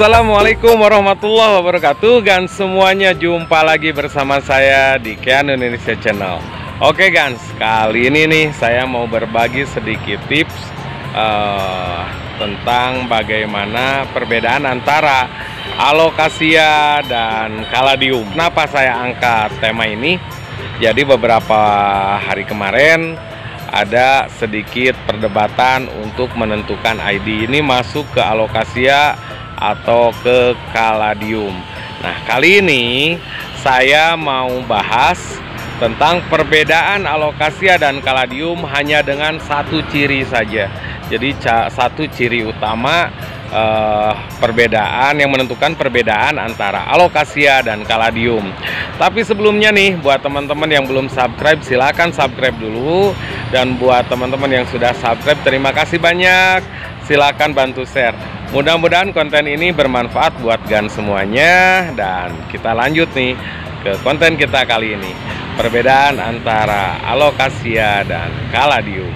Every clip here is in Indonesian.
Assalamualaikum warahmatullahi wabarakatuh. Gans semuanya, jumpa lagi bersama saya di Keanu Indonesia Channel. Oke Gans, kali ini nih saya mau berbagi sedikit tips tentang bagaimana perbedaan antara alokasia dan kaladium. Kenapa saya angkat tema ini? Jadi beberapa hari kemarin ada sedikit perdebatan untuk menentukan ID ini masuk ke alokasia atau ke kaladium. Nah, kali ini saya mau bahas tentang perbedaan alokasia dan kaladium hanya dengan satu ciri saja. Jadi satu ciri utama perbedaan yang menentukan perbedaan antara alokasia dan kaladium. Tapi sebelumnya nih, buat teman-teman yang belum subscribe, silahkan subscribe dulu. Dan buat teman-teman yang sudah subscribe, terima kasih banyak. Silahkan bantu share. Mudah-mudahan konten ini bermanfaat buat Gans semuanya. Dan kita lanjut nih ke konten kita kali ini, perbedaan antara alokasia dan kaladium.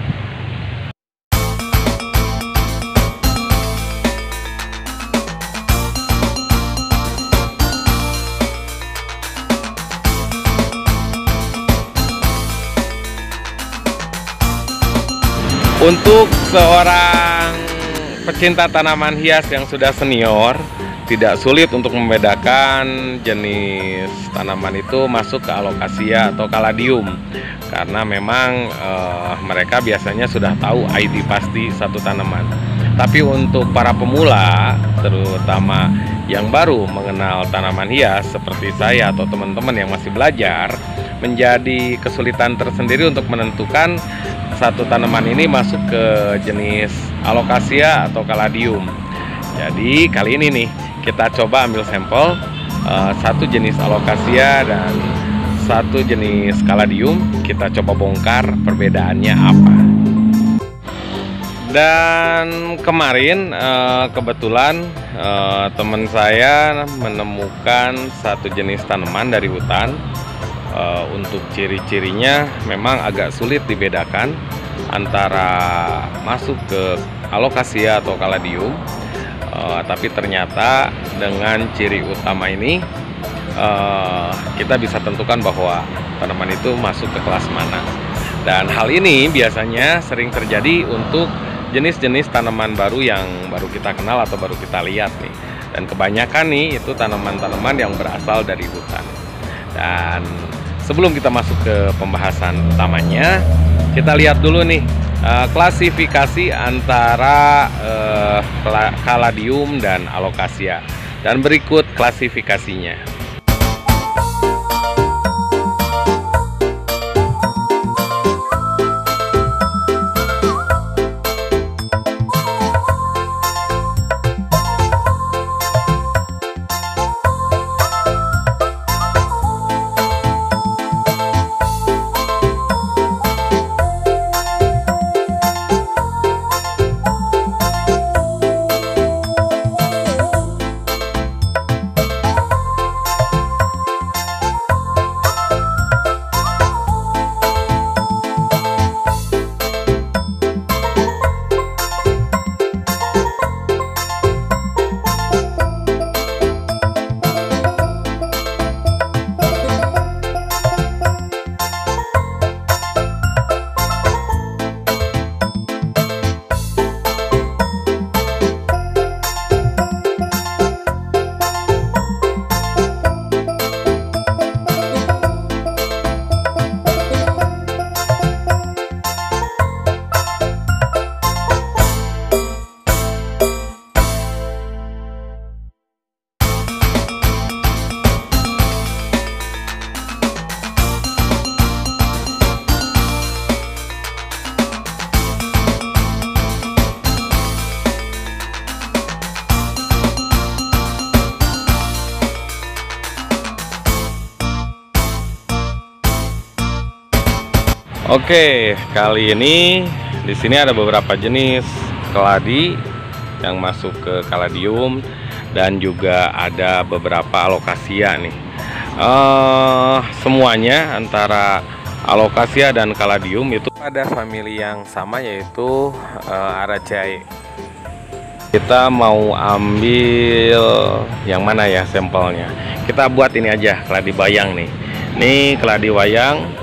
Untuk seorang pecinta tanaman hias yang sudah senior, tidak sulit untuk membedakan jenis tanaman itu masuk ke alokasia atau kaladium, karena memang mereka biasanya sudah tahu ID pasti satu tanaman. Tapi untuk para pemula, terutama yang baru mengenal tanaman hias seperti saya atau teman-teman yang masih belajar, menjadi kesulitan tersendiri untuk menentukan satu tanaman ini masuk ke jenis alokasia atau kaladium. Jadi kali ini nih kita coba ambil sampel satu jenis alokasia dan satu jenis kaladium. Kita coba bongkar perbedaannya apa. Dan kemarin kebetulan teman saya menemukan satu jenis tanaman dari hutan. Untuk ciri-cirinya memang agak sulit dibedakan antara masuk ke alokasia atau kaladium, tapi ternyata dengan ciri utama ini kita bisa tentukan bahwa tanaman itu masuk ke kelas mana. Dan hal ini biasanya sering terjadi untuk jenis-jenis tanaman baru yang baru kita kenal atau baru kita lihat nih. Dan kebanyakan nih itu tanaman-tanaman yang berasal dari hutan. Dan sebelum kita masuk ke pembahasan utamanya, kita lihat dulu nih klasifikasi antara kaladium dan alokasia. Dan berikut klasifikasinya. Oke, kali ini di sini ada beberapa jenis keladi yang masuk ke kaladium dan juga ada beberapa alokasia nih. Semuanya antara alokasia dan kaladium itu pada famili yang sama, yaitu Araceae. Kita mau ambil yang mana ya sampelnya? Kita buat ini aja, keladi wayang nih. Ini keladi wayang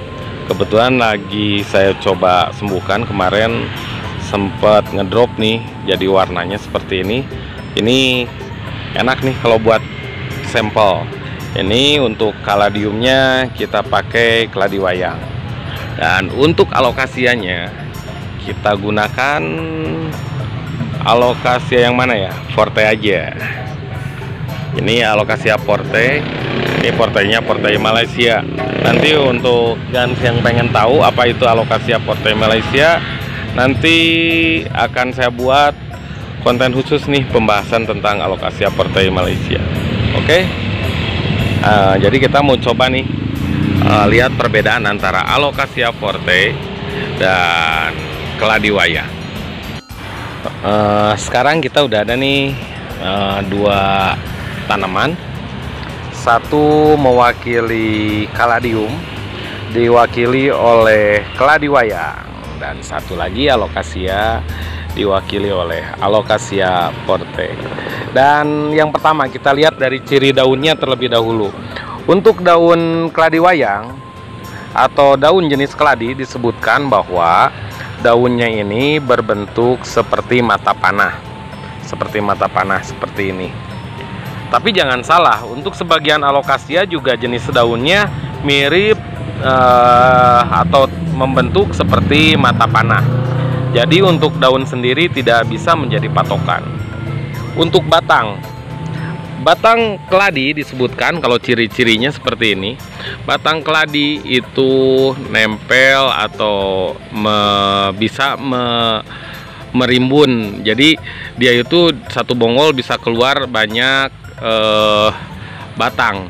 kebetulan lagi saya coba sembuhkan, kemarin sempat ngedrop nih, jadi warnanya seperti ini. Ini enak nih kalau buat sampel. Ini untuk kaladiumnya kita pakai keladi wayang. Dan untuk alokasianya kita gunakan alokasia yang mana ya? Forte aja. Ini alokasia forte. Ini fortenya forte Malaysia. Nanti untuk yang pengen tahu apa itu alokasia forte Malaysia, nanti akan saya buat konten khusus nih, pembahasan tentang alokasia forte Malaysia. Oke. Jadi kita mau coba nih lihat perbedaan antara alokasia forte dan keladi wayang. Sekarang kita udah ada nih dua tanaman. Satu mewakili kaladium, diwakili oleh keladi wayang, dan satu lagi alokasia diwakili oleh alokasia forte. Dan yang pertama kita lihat dari ciri daunnya terlebih dahulu. Untuk daun keladi wayang atau daun jenis keladi disebutkan bahwa daunnya ini berbentuk seperti mata panah, seperti ini. Tapi jangan salah, untuk sebagian alokasia juga jenis daunnya mirip atau membentuk seperti mata panah. Jadi untuk daun sendiri tidak bisa menjadi patokan. Untuk batang keladi disebutkan kalau ciri-cirinya seperti ini. Batang keladi itu nempel atau bisa merimbun. Jadi dia itu satu bongol bisa keluar banyak batang.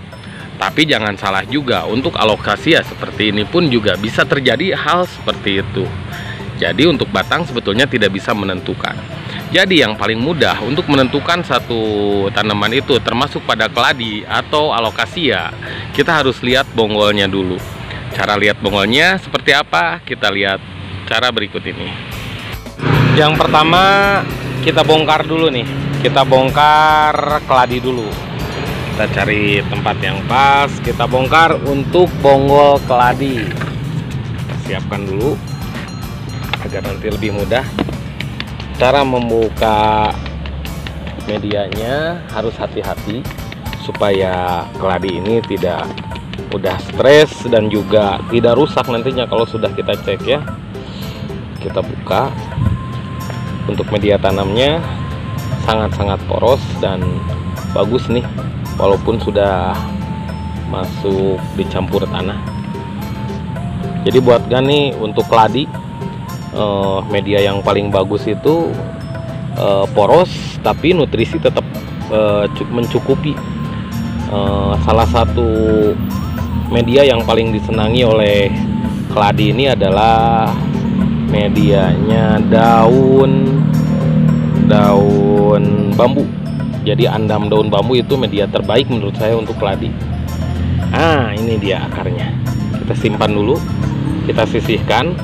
Tapi jangan salah juga, untuk alokasia seperti ini pun juga bisa terjadi hal seperti itu. Jadi untuk batang sebetulnya tidak bisa menentukan. Jadi yang paling mudah untuk menentukan satu tanaman itu, termasuk pada keladi atau alokasia, kita harus lihat bonggolnya dulu. Cara lihat bonggolnya seperti apa? Kita lihat cara berikut ini. Yang pertama kita bongkar dulu nih. Kita bongkar keladi dulu. Kita cari tempat yang pas. Kita bongkar untuk bonggol keladi. Kita siapkan dulu agar nanti lebih mudah. Cara membuka medianya harus hati-hati supaya keladi ini tidak mudah stres dan juga tidak rusak nantinya kalau sudah kita cek ya. Kita buka. Untuk media tanamnya sangat-sangat poros dan bagus nih, walaupun sudah masuk dicampur tanah. Jadi buat nih untuk keladi, media yang paling bagus itu poros tapi nutrisi tetap mencukupi. Salah satu media yang paling disenangi oleh keladi ini adalah medianya daun bambu. Jadi andam daun bambu itu media terbaik menurut saya untuk keladi. Ini dia akarnya. Kita simpan dulu, kita sisihkan,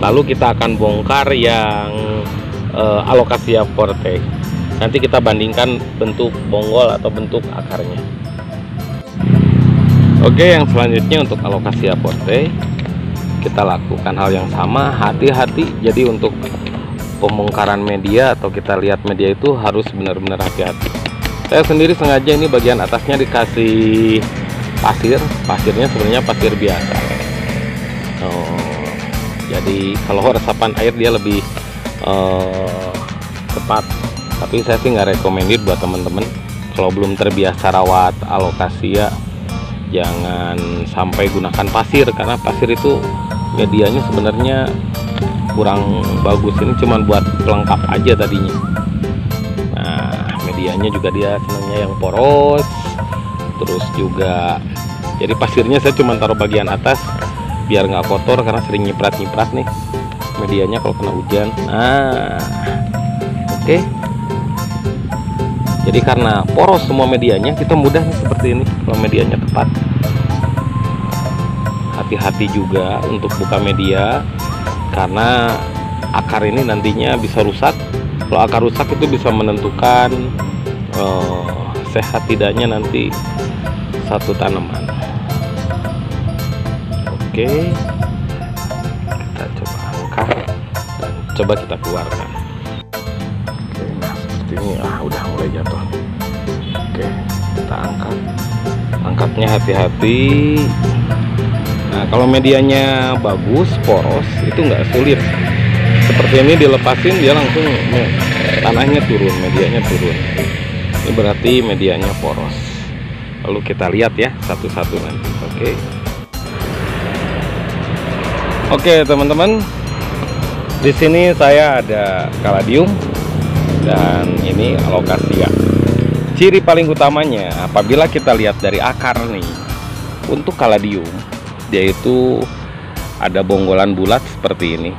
lalu kita akan bongkar yang alokasia forte. Nanti kita bandingkan bentuk bonggol atau bentuk akarnya. Oke, yang selanjutnya untuk alokasia forte kita lakukan hal yang sama, hati-hati. Jadi untuk pembongkaran media atau kita lihat media itu harus benar-benar hati-hati. Saya sendiri sengaja ini bagian atasnya dikasih pasir. Pasirnya sebenarnya pasir biasa. Jadi kalau resapan air dia lebih cepat. Tapi saya sih nggak recommended buat teman-teman kalau belum terbiasa rawat alokasia, jangan sampai gunakan pasir, karena pasir itu medianya sebenarnya kurang bagus. Ini cuma buat pelengkap aja tadinya. Nah, medianya juga dia senangnya yang poros. Terus juga jadi pasirnya saya cuma taruh bagian atas biar nggak kotor, karena sering nyiprat-nyiprat nih medianya kalau kena hujan. Oke. Jadi karena poros semua medianya, kita mudah nih seperti ini kalau medianya tepat. Hati-hati juga untuk buka media, karena akar ini nantinya bisa rusak Kalau akar rusak itu bisa menentukan sehat tidaknya nanti satu tanaman. Oke, kita coba angkat dan coba kita keluarkan. Oke, nah seperti ini. Udah mulai jatuh. Oke, kita angkat. Angkatnya hati-hati. Nah, kalau medianya bagus, poros, itu nggak sulit. Seperti ini dilepasin, dia langsung tanahnya turun, medianya turun. Ini berarti medianya poros. Lalu kita lihat ya satu-satu nanti. Oke teman-teman, di sini saya ada kaladium dan ini alokasia. Ciri paling utamanya apabila kita lihat dari akar nih, untuk kaladium dia itu ada bonggolan bulat seperti ini,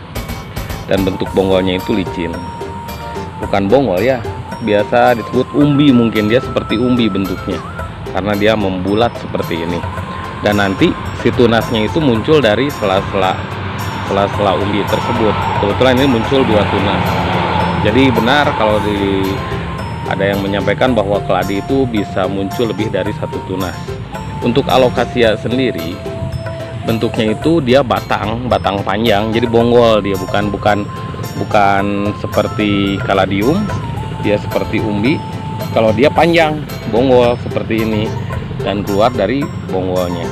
dan bentuk bonggolnya itu licin. Bukan bonggol ya, biasa disebut umbi, mungkin dia seperti umbi bentuknya karena dia membulat seperti ini. Dan nanti si tunasnya itu muncul dari sela-sela umbi tersebut. Kebetulan ini muncul 2 tunas. Jadi benar kalau ada yang menyampaikan bahwa keladi itu bisa muncul lebih dari 1 tunas. Untuk alokasia sendiri bentuknya itu dia batang panjang, jadi bonggol dia, bukan seperti kaladium, dia seperti umbi. Kalau dia panjang, bonggol seperti ini dan keluar dari bonggolnya.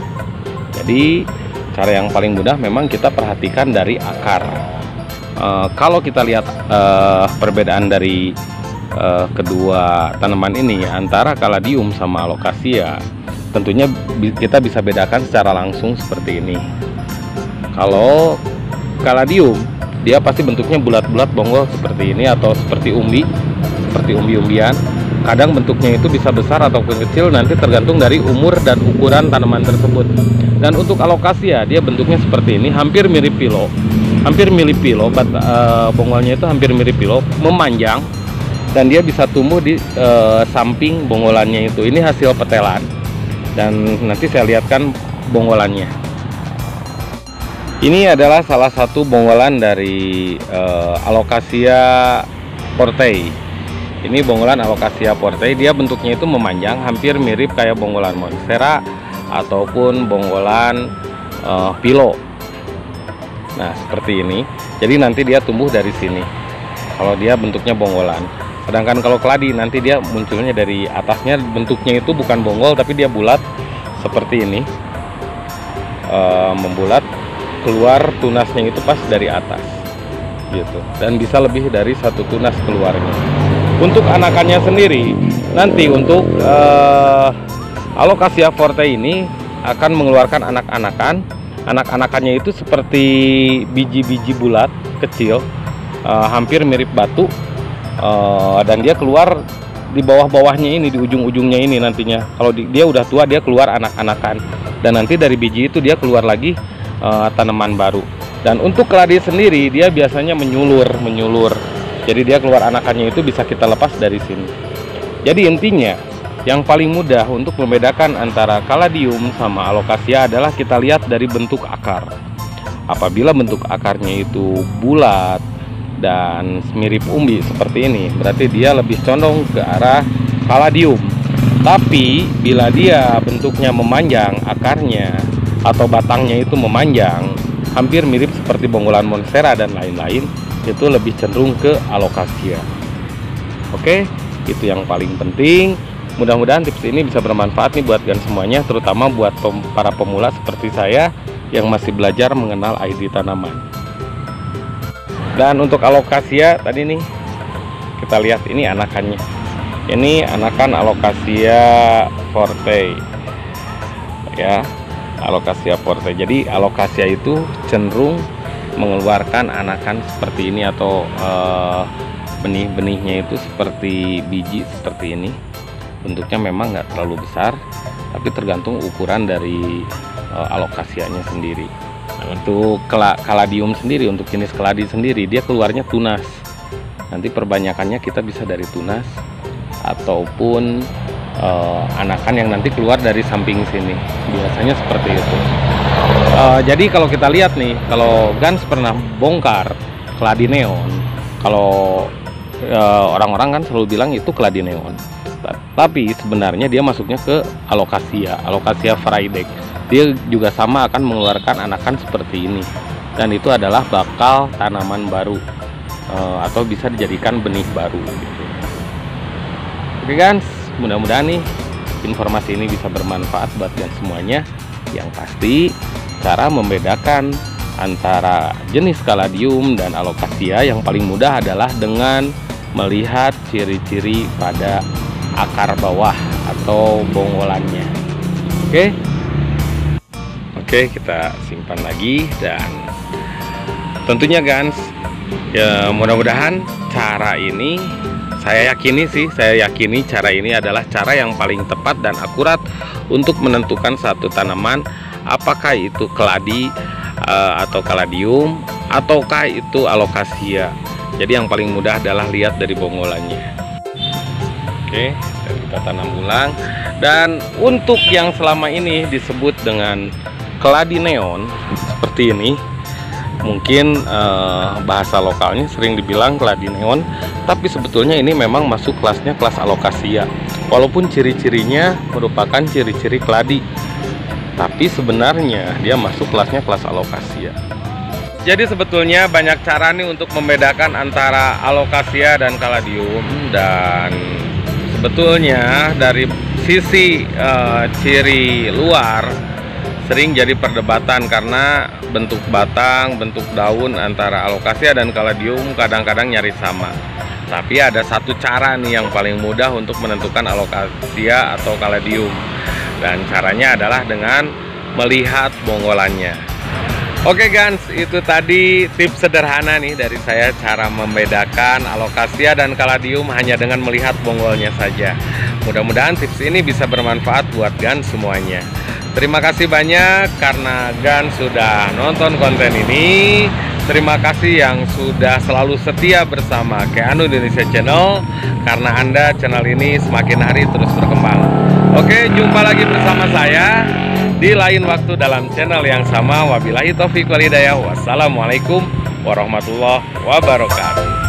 Jadi cara yang paling mudah memang kita perhatikan dari akar. Kalau kita lihat perbedaan dari kedua tanaman ini antara kaladium sama alokasia, tentunya kita bisa bedakan secara langsung seperti ini. Kalau kaladium dia pasti bentuknya bulat-bulat bonggol seperti ini, atau seperti umbi, seperti umbi-umbian. Kadang bentuknya itu bisa besar ataupun kecil, nanti tergantung dari umur dan ukuran tanaman tersebut. Dan untuk alokasia dia bentuknya seperti ini, hampir mirip pilo, bonggolnya itu hampir mirip pilo, memanjang, dan dia bisa tumbuh di samping bonggolannya itu. Ini hasil petelan, dan nanti saya lihatkan bonggolannya. Ini adalah salah satu bonggolan dari alokasia portei. Ini bonggolan alokasia portei, dia bentuknya itu memanjang, hampir mirip kayak bonggolan monstera ataupun bonggolan pilo. Nah seperti ini. Jadi nanti dia tumbuh dari sini kalau dia bentuknya bonggolan. Sedangkan kalau keladi nanti dia munculnya dari atasnya, bentuknya itu bukan bonggol tapi dia bulat seperti ini, membulat, keluar tunasnya itu pas dari atas gitu, dan bisa lebih dari 1 tunas keluarnya. Untuk anakannya sendiri, nanti untuk alokasia forte ini akan mengeluarkan anak-anakannya itu seperti biji-biji bulat kecil, hampir mirip batu, dan dia keluar di bawah-bawahnya ini, di ujung-ujungnya ini nantinya. Kalau dia udah tua dia keluar anak-anakan, dan nanti dari biji itu dia keluar lagi tanaman baru. Dan untuk keladi sendiri dia biasanya menyulur. Jadi dia keluar anakannya itu bisa kita lepas dari sini. Jadi intinya yang paling mudah untuk membedakan antara kaladium sama alokasia adalah kita lihat dari bentuk akar. Apabila bentuk akarnya itu bulat dan mirip umbi seperti ini, berarti dia lebih condong ke arah kaladium. Tapi bila dia bentuknya memanjang, akarnya atau batangnya itu memanjang, hampir mirip seperti bonggolan monstera dan lain-lain, itu lebih cenderung ke alokasia. Oke, itu yang paling penting. Mudah-mudahan tips ini bisa bermanfaat nih buat kalian semuanya, terutama buat para pemula seperti saya yang masih belajar mengenal ID tanaman. Dan untuk alokasia tadi nih, kita lihat ini anakannya. Ini anakan alokasia forte ya, alokasia forte. Jadi alokasia itu cenderung mengeluarkan anakan seperti ini, atau benih-benihnya itu seperti biji seperti ini. Bentuknya memang nggak terlalu besar, tapi tergantung ukuran dari alokasianya sendiri. Nah, untuk kaladium sendiri, untuk jenis keladi sendiri, dia keluarnya tunas. Nanti perbanyakannya kita bisa dari tunas ataupun anakan yang nanti keluar dari samping sini, biasanya seperti itu. Jadi kalau kita lihat nih, kalau Gans pernah bongkar keladi neon, kalau orang-orang kan selalu bilang itu keladi neon. Tapi sebenarnya dia masuknya ke Alocasia Freydeck. Dia juga sama akan mengeluarkan anakan seperti ini. Dan itu adalah bakal tanaman baru, atau bisa dijadikan benih baru gitu. Oke guys, mudah-mudahan nih informasi ini bisa bermanfaat buat kalian semuanya. Yang pasti cara membedakan antara jenis kaladium dan alocasia yang paling mudah adalah dengan melihat ciri-ciri pada akar bawah atau bongolannya. Oke, kita simpan lagi. Dan tentunya guys, ya mudah-mudahan cara ini saya yakini cara ini adalah cara yang paling tepat dan akurat untuk menentukan satu tanaman apakah itu keladi atau kaladium ataukah itu alocasia. Jadi yang paling mudah adalah lihat dari bongolannya. Oke, dan kita tanam ulang. Dan untuk yang selama ini disebut dengan keladi neon seperti ini, mungkin bahasa lokalnya sering dibilang keladi neon, tapi sebetulnya ini memang masuk kelasnya kelas alocasia. Walaupun ciri-cirinya merupakan ciri-ciri keladi, tapi sebenarnya dia masuk kelasnya kelas alocasia. Jadi sebetulnya banyak cara nih untuk membedakan antara alocasia dan kaladium. Dan sebetulnya dari sisi ciri luar sering jadi perdebatan karena bentuk batang, bentuk daun antara alocasia dan kaladium kadang-kadang nyaris sama. Tapi ada satu cara nih yang paling mudah untuk menentukan alocasia atau kaladium. Dan caranya adalah dengan melihat bongolannya. Oke guys, itu tadi tips sederhana nih dari saya cara membedakan alocasia dan kaladium hanya dengan melihat bonggolnya saja. Mudah-mudahan tips ini bisa bermanfaat buat Gan semuanya. Terima kasih banyak karena Gan sudah nonton konten ini. Terima kasih yang sudah selalu setia bersama Keanu Indonesia Channel. Karena Anda channel ini semakin hari terus berkembang. Oke, jumpa lagi bersama saya di lain waktu dalam channel yang sama. Wabillahi taufiq wal hidayah. Wassalamualaikum warahmatullahi wabarakatuh.